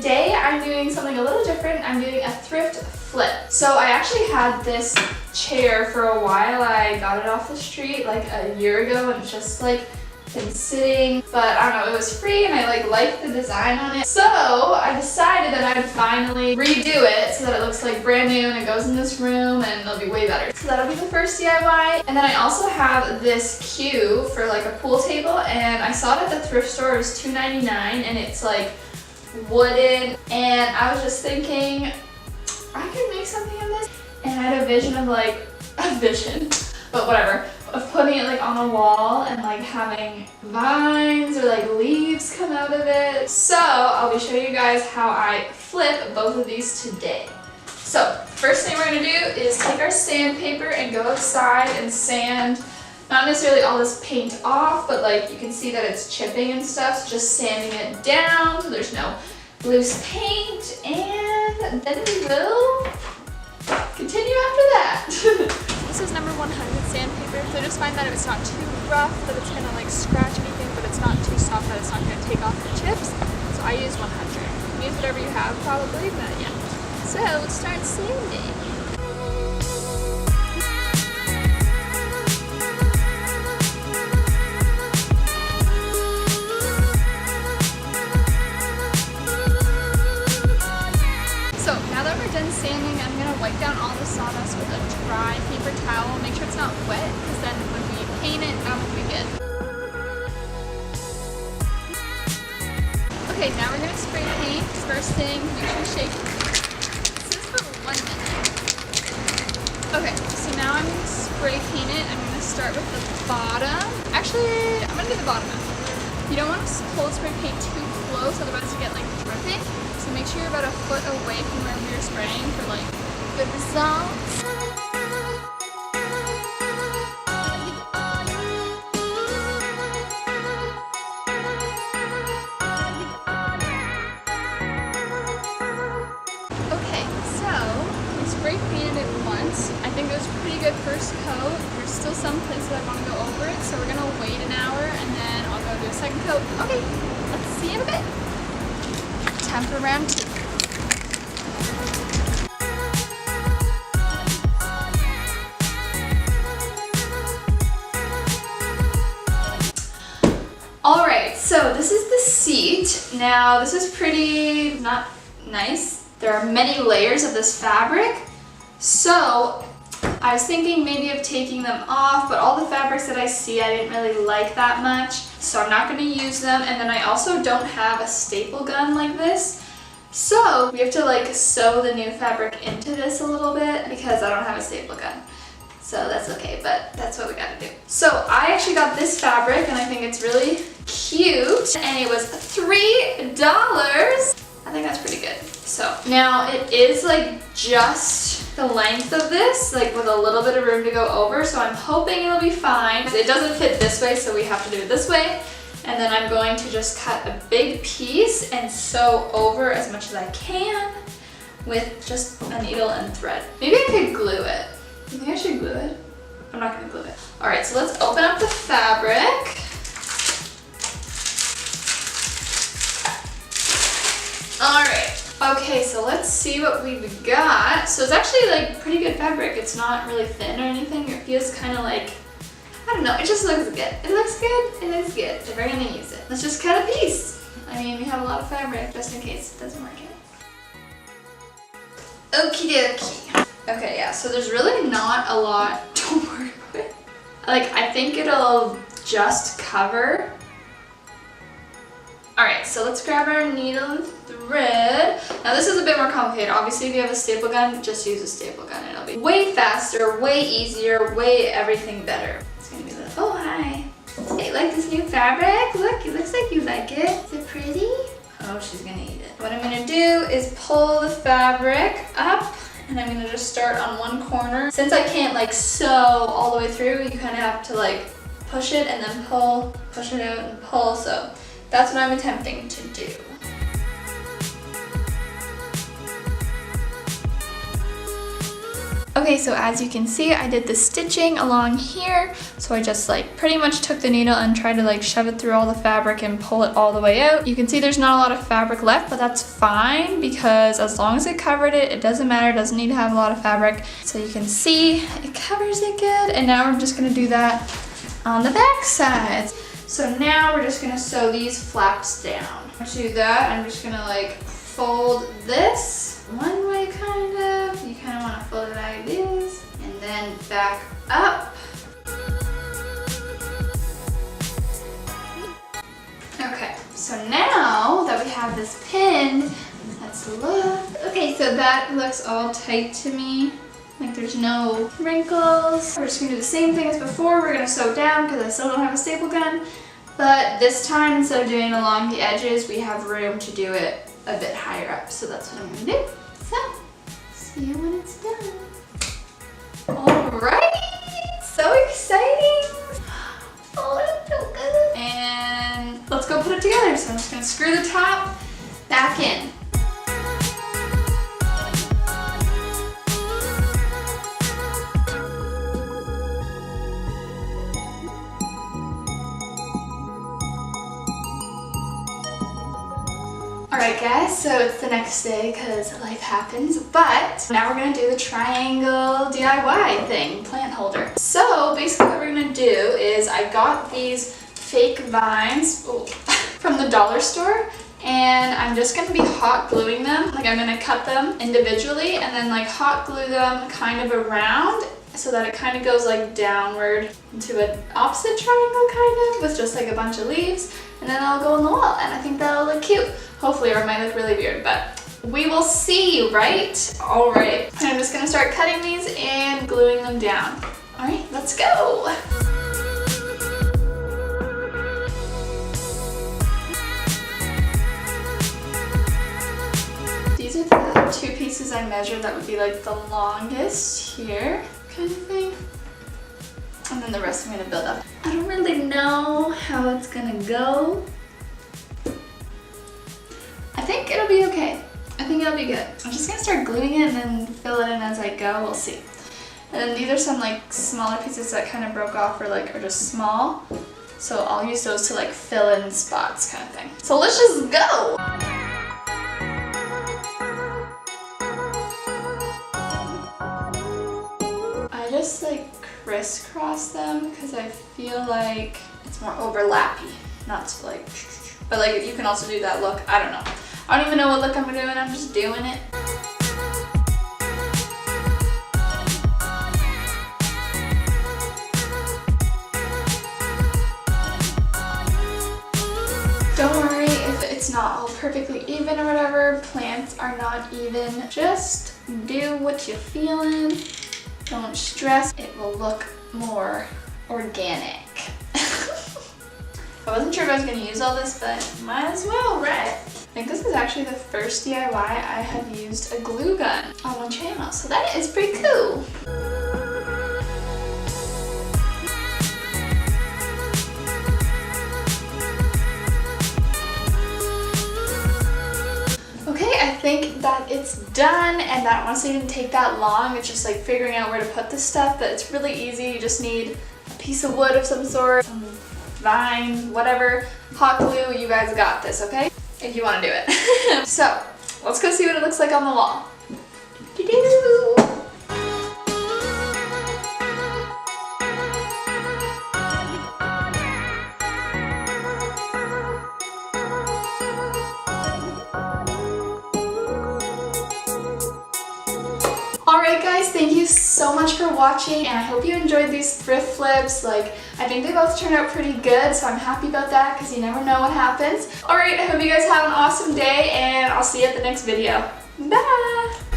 today I'm doing something a little different. I'm doing a thrift flip. So I actually had this chair for a while. I got it off the street like a year ago and it's just like been sitting, but I don't know, it was free and I liked the design on it. So I decided that I would finally redo it so that it looks like brand new and it goes in this room and it'll be way better. So that'll be the first DIY. And then I also have this cue for like a pool table, and I saw it at the thrift store. It was $2.99 and it's like wooden, and I was just thinking I could make something of this, and I had a vision of but whatever, of putting it like on a wall and like having vines or like leaves come out of it. So I'll be showing you guys how I flip both of these today. So first thing we're gonna do is take our sandpaper and go outside and sand, not necessarily all this paint off, but like you can see that it's chipping and stuff, so just sanding it down so there's no loose paint, and then we will continue after that. This is number 100 sandpaper, so just find that it's not too rough, that it's gonna like scratch anything, but it's not too soft that it's not gonna take off the chips. So I use 100. You can use whatever you have probably, but yeah. So let's start sanding. So now that we're done sanding, I'm gonna wipe down all the sawdust with a dry paper towel. Make sure it's not wet, because then when we paint it, that won't be good. Okay, now we're gonna spray paint. First thing, make sure you shake. This is for 1 minute. Okay, so now I'm gonna spray paint it. I'm gonna start with the bottom. Actually, I'm gonna do the bottom now. You don't want to cold spray paint too close, otherwise you get like dripping. So make sure you're about a foot away from where you're spraying for like good results. Okay, so we spray painted it once. I think it was a pretty good first coat. There's still some places I want to go over it, so we're gonna wait an hour and then I'll go do a second coat. Okay, let's see you in a bit. Time for round 2. Alright, so this is the seat. Now this is pretty not nice. There are many layers of this fabric. So I was thinking maybe of taking them off, but all the fabrics that I see I didn't really like that much. So I'm not going to use them, and then I also don't have a staple gun like this. So we have to like sew the new fabric into this a little bit because I don't have a staple gun. So that's okay, but that's what we gotta do. So I actually got this fabric and I think it's really cute, and it was $3. I think that's pretty good. So now it is like just the length of this, like with a little bit of room to go over, so I'm hoping it'll be fine. It doesn't fit this way, so we have to do it this way. And then I'm going to just cut a big piece and sew over as much as I can with just a needle and thread. Maybe I could glue it. You think I should glue it? I'm not gonna glue it. All right, so let's open up the fabric. All right, okay, so let's see what we've got. So it's actually like pretty good fabric. It's not really thin or anything. It feels kind of like, I don't know, it just looks good. It looks good, it looks good. If we're gonna use it, let's just cut a piece. I mean, we have a lot of fabric just in case it doesn't work out. Okie dokie. Okay, yeah, so there's really not a lot, don't worry about it. Like, I think it'll just cover. All right, so let's grab our needle and thread. Now this is a bit more complicated. Obviously, if you have a staple gun, just use a staple gun. It'll be way faster, way easier, way everything better. It's gonna be like, oh, hi. Hey, like this new fabric? Look, it looks like you like it. Is it pretty? Oh, she's gonna eat it. What I'm gonna do is pull the fabric up, and I'm gonna just start on one corner. Since I can't like sew all the way through, you kind of have to like push it and then pull, push it out and pull. So that's what I'm attempting to do. Okay, so as you can see, I did the stitching along here. So I just like pretty much took the needle and tried to like shove it through all the fabric and pull it all the way out. You can see there's not a lot of fabric left, but that's fine because as long as it covered it, it doesn't matter. It doesn't need to have a lot of fabric. So you can see it covers it good. And now we're just gonna do that on the back side. So now we're just gonna sew these flaps down. To do that, I'm just gonna like fold this one way kind of. You kind of want to fold it like this and then back up. Okay, so now that we have this pinned, let's look. Okay, so that looks all tight to me. Like there's no wrinkles. We're just gonna do the same thing as before. We're gonna sew down because I still don't have a staple gun. But this time, instead of doing along the edges, we have room to do it a bit higher up. So that's what I'm gonna do. So, see you when it's done. Alright, so exciting. Oh, it's so good. And let's go put it together. So I'm just gonna screw the top back in. Alright guys, so it's the next day because life happens, but now we're going to do the triangle DIY thing, plant holder. So basically what we're going to do is I got these fake vines from the dollar store and I'm just going to be hot gluing them. Like I'm going to cut them individually and then like hot glue them kind of around so that it kind of goes like downward into an opposite triangle kind of with just like a bunch of leaves, and then I'll go on the wall and I think that'll look cute. Hopefully, or it might look really weird, but we will see, right? All right, I'm just gonna start cutting these and gluing them down. All right, let's go. These are the two pieces I measured that would be like the longest here, kind of thing. And then the rest I'm gonna build up. I don't really know how it's gonna go. I think it'll be okay. I think it'll be good. I'm just gonna start gluing it and then fill it in as I go. We'll see. And then these are some like smaller pieces that kind of broke off or like are just small. So I'll use those to like fill in spots kind of thing. So let's just go. I just like crisscross them because I feel like it's more overlappy, not to like, but like you can also do that look. I don't know. I don't even know what look I'm doing. I'm just doing it. Don't worry if it's not all perfectly even or whatever. Plants are not even. Just do what you're feeling. Don't stress. It will look more organic. I wasn't sure if I was going to use all this, but might as well, right? I think this is actually the first DIY I have used a glue gun on my channel, so that is pretty cool. Okay, I think that it's done, and that honestly didn't take that long. It's just like figuring out where to put this stuff, but it's really easy. You just need a piece of wood of some sort, some vine, whatever, hot glue. You guys got this, okay? If you want to do it. So, let's go see what it looks like on the wall. Doo-doo. Alright guys, thank you so much for watching, and I hope you enjoyed these thrift flips. Like, I think they both turned out pretty good, so I'm happy about that because you never know what happens. Alright, I hope you guys have an awesome day, and I'll see you at the next video. Bye!